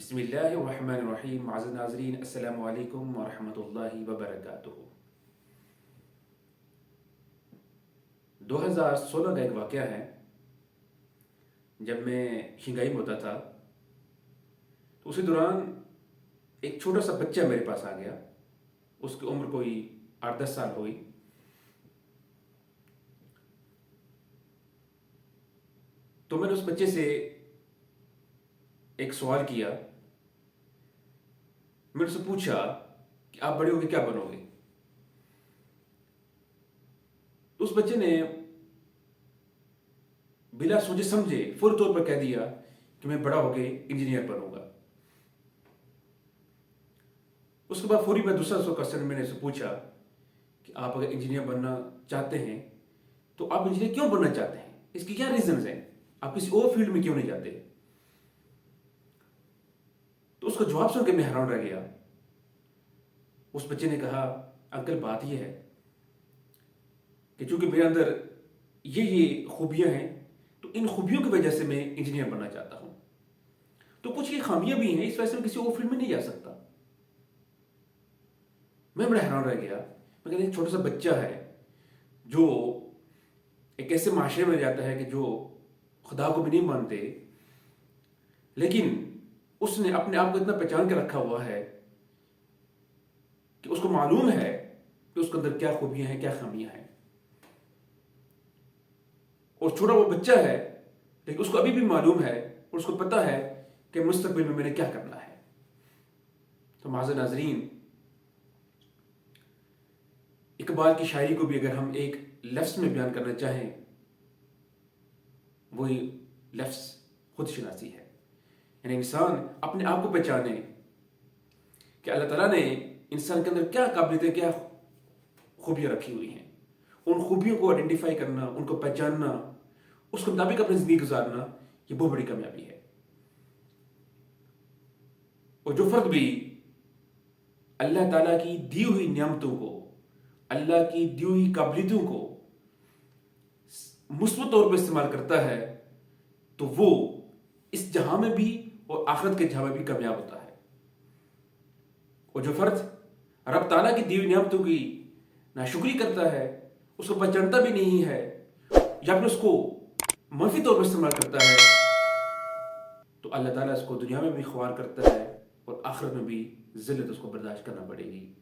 بسم اللہ الرحمن الرحیم. معزز ناظرین، السلام علیکم ورحمۃ اللہ وبرکاتہ. 2016 کا ایک واقعہ ہے. جب میں شنگھائی میں ہوتا تھا تو اسی دوران ایک چھوٹا سا بچہ میرے پاس آ گیا. اس کی عمر کوئی 8-10 سال ہوئی. تو میں نے اس بچے سے ایک سوال کیا. میں نے اس سے پوچھا کہ آپ بڑے ہو کے کیا بنو گے؟ تو اس بچے نے بلا سوچے سمجھے فوری طور پر کہہ دیا کہ میں بڑا ہو کے انجینئر بنوں گا. اس کے بعد فوری میں دوسرا کوسچن میں نے اسے پوچھا کہ آپ اگر انجینئر بننا چاہتے ہیں تو آپ انجینئر کیوں بننا چاہتے ہیں؟ اس کی کیا ریزنز ہیں؟ آپ کسی اور فیلڈ میں کیوں نہیں جاتے؟ تو اس کا جواب سن کے میں حیران رہ گیا. اس بچے نے کہا، انکل بات یہ ہے کہ چونکہ میرے اندر یہ خوبیاں ہیں تو ان خوبیوں کی وجہ سے میں انجینئر بننا چاہتا ہوں. تو کچھ یہ خامیاں بھی ہیں، اس وجہ سے میں کسی اور فیلڈ میں نہیں جا سکتا. میں بڑا حیران رہ گیا. مگر ایک چھوٹا سا بچہ ہے جو ایک ایسے معاشرے میں جاتا ہے کہ جو خدا کو بھی نہیں مانتے، لیکن اس نے اپنے آپ کو اتنا پہچان کے رکھا ہوا ہے کہ اس کو معلوم ہے کہ اس کے اندر کیا خوبیاں ہیں، کیا خامیاں ہیں. اور چھوٹا وہ بچہ ہے لیکن اس کو ابھی بھی معلوم ہے اور اس کو پتا ہے کہ مستقبل میں نے کیا کرنا ہے. تو معزز ناظرین، اقبال کی شاعری کو بھی اگر ہم ایک لفظ میں بیان کرنا چاہیں، وہی لفظ خود شناسی ہے. یعنی انسان اپنے آپ کو پہچانے کہ اللہ تعالیٰ نے انسان کے اندر کیا قابلیتیں، کیا خوبیاں رکھی ہوئی ہیں. ان خوبیوں کو آئیڈینٹیفائی کرنا، ان کو پہچاننا، اس کے مطابق اپنی زندگی گزارنا، یہ بہت بڑی کامیابی ہے. اور جو فرد بھی اللہ تعالیٰ کی دی ہوئی نعمتوں کو، اللہ کی دی ہوئی قابلیتوں کو مثبت طور پر استعمال کرتا ہے تو وہ اس جہاں میں بھی اور آخرت کے جہاں میں بھی کامیاب ہوتا ہے. اور جو فرد رب تعالیٰ کی دی ہوئی نعمتوں کی ناشکری کرتا ہے، اس کو پہچانتا بھی نہیں ہے یا پھر اس کو منفی طور پر استعمال کرتا ہے، تو اللہ تعالیٰ اس کو دنیا میں بھی خوار کرتا ہے اور آخرت میں بھی ذلت اس کو برداشت کرنا پڑے گی.